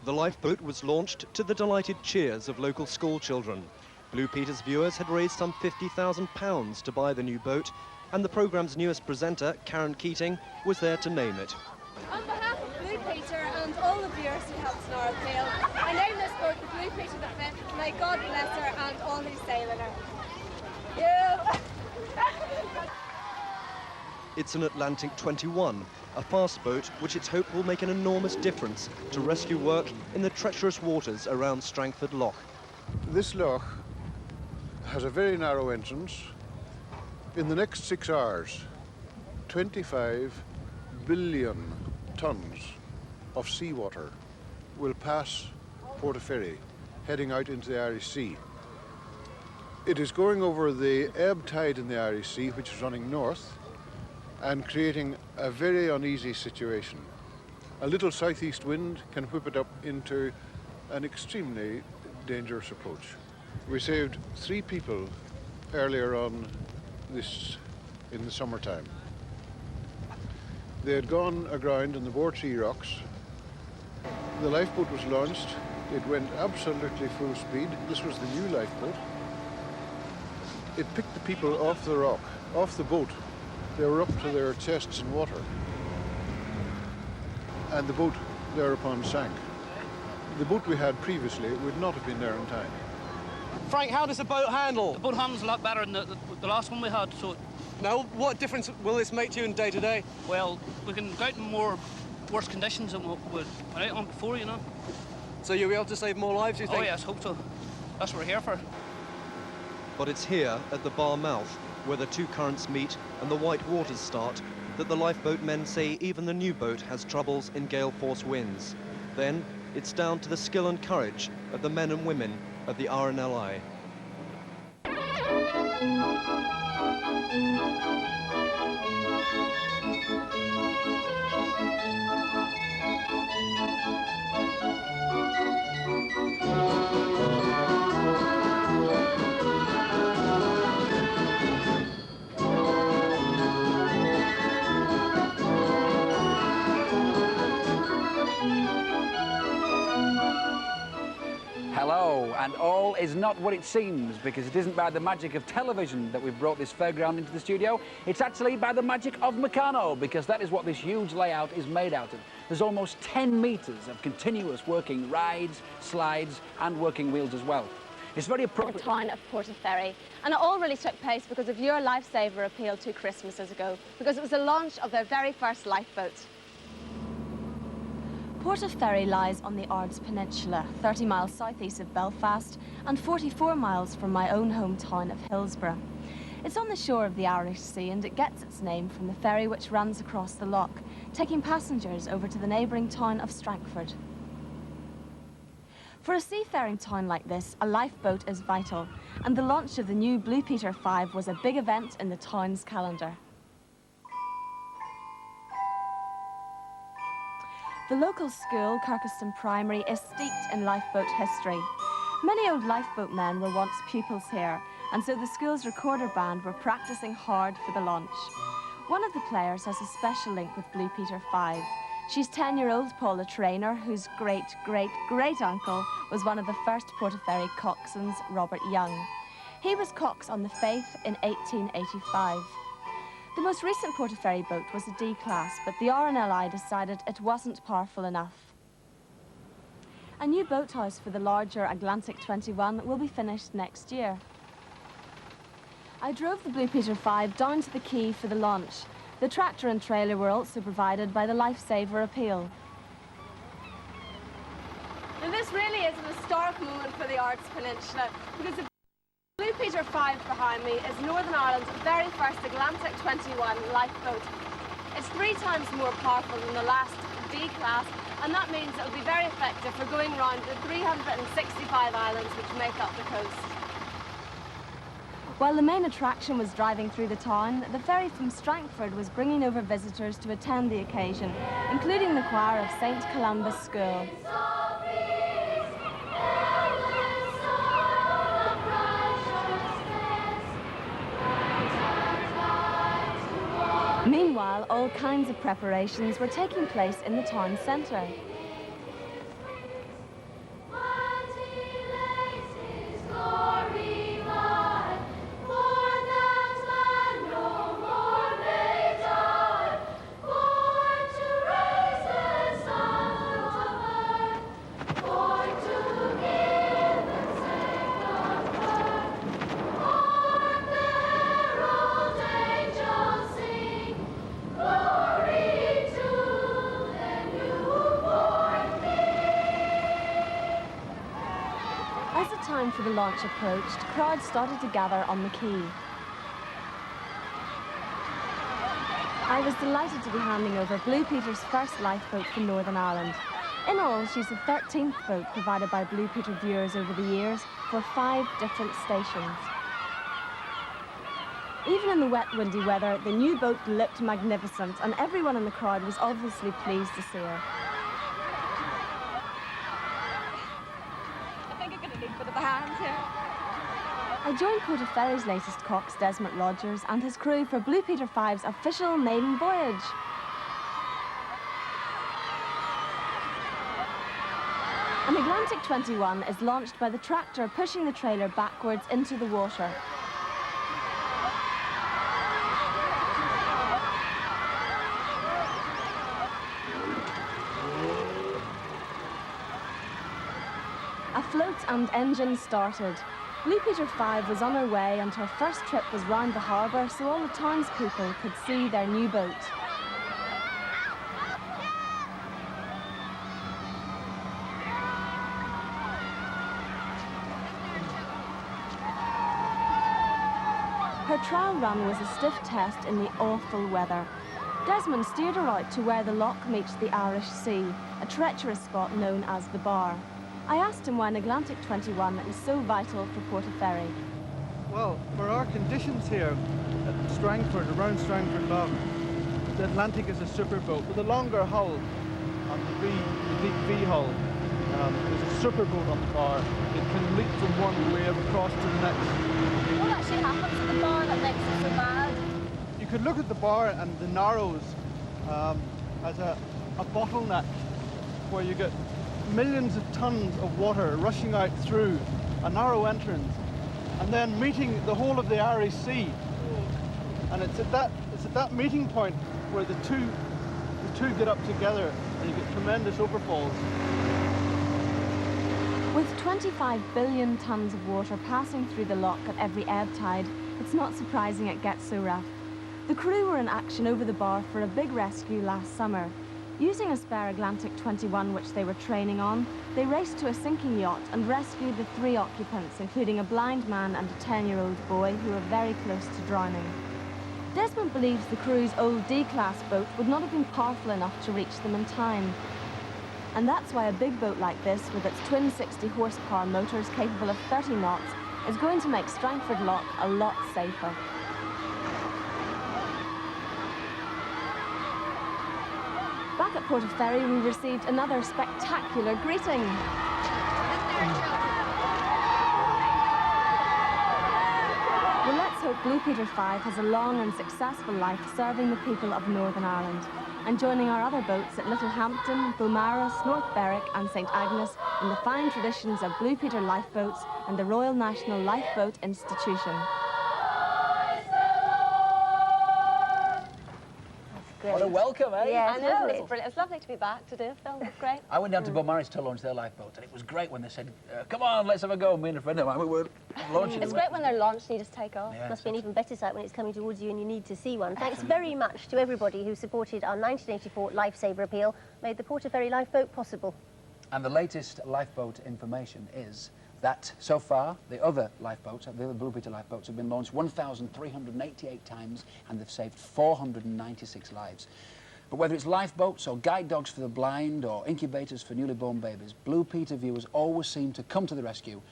The Lifeboat was launched to the delighted cheers of local school children. Blue Peter's viewers had raised some £50,000 to buy the new boat, and the programme's newest presenter, Caron Keating, was there to name it. On behalf of Blue Peter and all the viewers who helped in our appeal, I name this boat the Blue Peter V. May God bless her and all who sail in her. You. It's an Atlantic 21, a fast boat which it's hoped will make an enormous difference to rescue work in the treacherous waters around Strangford Lough. This lough has a very narrow entrance. In the next 6 hours, 25 billion tonnes of seawater will pass Portaferry, heading out into the Irish Sea. It is going over the ebb tide in the Irish Sea, which is running north, and creating a very uneasy situation. A little southeast wind can whip it up into an extremely dangerous approach. We saved 3 people earlier on in the summertime. They had gone aground in the Bortree rocks. The lifeboat was launched. It went absolutely full speed. This was the new lifeboat. It picked the people off the rock, off the boat. They were up to their chests in water. And the boat thereupon sank. The boat we had previously would not have been there in time. Frank, how does the boat handle? The boat handles a lot better than the last one we had, so... Now, what difference will this make to you in day-to-day? Well, we can go out in worse conditions than we went out on before, you know. So you'll be able to save more lives, you think? Oh, yes, hope so. That's what we're here for. But it's here, at the bar mouth, where the 2 currents meet and the white waters start, that the lifeboat men say even the new boat has troubles in gale-force winds. Then, it's down to the skill and courage of the men and women of the RNLI. Hello, and all is not what it seems, because it isn't by the magic of television that we've brought this fairground into the studio. It's actually by the magic of Meccano, because that is what this huge layout is made out of. There's almost 10 metres of continuous working rides, slides, and working wheels as well. It's very appropriate. The town of Portaferry, and it all really took place because of your lifesaver appeal 2 Christmases ago, because it was the launch of their very first lifeboat. Portaferry lies on the Ards Peninsula, 30 miles southeast of Belfast and 44 miles from my own hometown of Hillsborough. It's on the shore of the Irish Sea, and it gets its name from the ferry which runs across the loch, taking passengers over to the neighbouring town of Strangford. For a seafaring town like this, a lifeboat is vital, and the launch of the new Blue Peter V was a big event in the town's calendar. The local school, Kirkeston Primary, is steeped in lifeboat history. Many old lifeboat men were once pupils here, and so the school's recorder band were practising hard for the launch. One of the players has a special link with Blue Peter V. She's 10-year-old Paula Traynor, whose great-great-great-uncle was one of the first Portaferry coxswains, Robert Young. He was cox on the Faith in 1885. The most recent Portaferry boat was a D-class, but the RNLI decided it wasn't powerful enough. A new boathouse for the larger Atlantic 21 will be finished next year. I drove the Blue Peter V down to the quay for the launch. The tractor and trailer were also provided by the Lifesaver appeal. Now this really is an historic moment for the Ards Peninsula, because the Blue Peter V behind me is Northern Ireland's very first Atlantic 21 lifeboat. It's 3 times more powerful than the last D-class, and that means it will be very effective for going round the 365 islands which make up the coast. While the main attraction was driving through the town, the ferry from Strangford was bringing over visitors to attend the occasion, including the choir of St. Columba's School. Meanwhile, all kinds of preparations were taking place in the town centre. As the time for the launch approached, crowds started to gather on the quay. I was delighted to be handing over Blue Peter's first lifeboat for Northern Ireland. In all, she's the 13th boat provided by Blue Peter viewers over the years for 5 different stations. Even in the wet, windy weather, the new boat looked magnificent, and everyone in the crowd was obviously pleased to see her. I joined Portaferry's latest cox, Desmond Rogers, and his crew for Blue Peter 5's official maiden voyage. An Atlantic 21 is launched by the tractor pushing the trailer backwards into the water. A float and engine started. Blue Peter 5 was on her way, and her first trip was round the harbour so all the townspeople could see their new boat. Her trial run was a stiff test in the awful weather. Desmond steered her out to where the loch meets the Irish Sea, a treacherous spot known as the Bar. I asked him why an Atlantic 21 is so vital for Portaferry. Well, for our conditions here at Strangford, around Strangford Loch, the Atlantic is a super boat with a longer hull on the deep V hull. There's a super boat on the bar. It can leap from one wave across to the next. What actually happens at the bar that makes it so bad? You could look at the bar and the Narrows as a bottleneck where you get millions of tons of water rushing out through a narrow entrance and then meeting the whole of the Irish Sea. And it's at that meeting point where the two get up together and you get tremendous overfalls. With 25 billion tonnes of water passing through the loch at every ebb tide, it's not surprising it gets so rough. The crew were in action over the bar for a big rescue last summer. Using a spare Atlantic 21 which they were training on, they raced to a sinking yacht and rescued the 3 occupants, including a blind man and a 10-year-old boy who were very close to drowning. Desmond believes the crew's old D-class boat would not have been powerful enough to reach them in time. And that's why a big boat like this, with its twin 60-horsepower motors capable of 30 knots, is going to make Strangford Loch a lot safer. Back at Portaferry, we received another spectacular greeting. Well, let's hope Blue Peter 5 has a long and successful life serving the people of Northern Ireland and joining our other boats at Littlehampton, Beaumaris, North Berwick and St Agnes in the fine traditions of Blue Peter lifeboats and the Royal National Lifeboat Institution. What a welcome, eh? Yeah, I know, it's brilliant. It's lovely to be back to do a film. It's great. I went down to Beaumaris to launch their lifeboat, and it was great when they said, come on, let's have a go. Me and a friend of mine, we were launching. It's great when they're launched and you just take off. Yeah, must be an even better sight when it's coming towards you and you need to see one. Thanks very much to everybody who supported our 1984 Lifesaver appeal, made the Portaferry lifeboat possible. And the latest lifeboat information is that so far the other lifeboats, the other Blue Peter lifeboats, have been launched 1,388 times and they've saved 496 lives. But whether it's lifeboats or guide dogs for the blind or incubators for newly born babies, Blue Peter viewers always seem to come to the rescue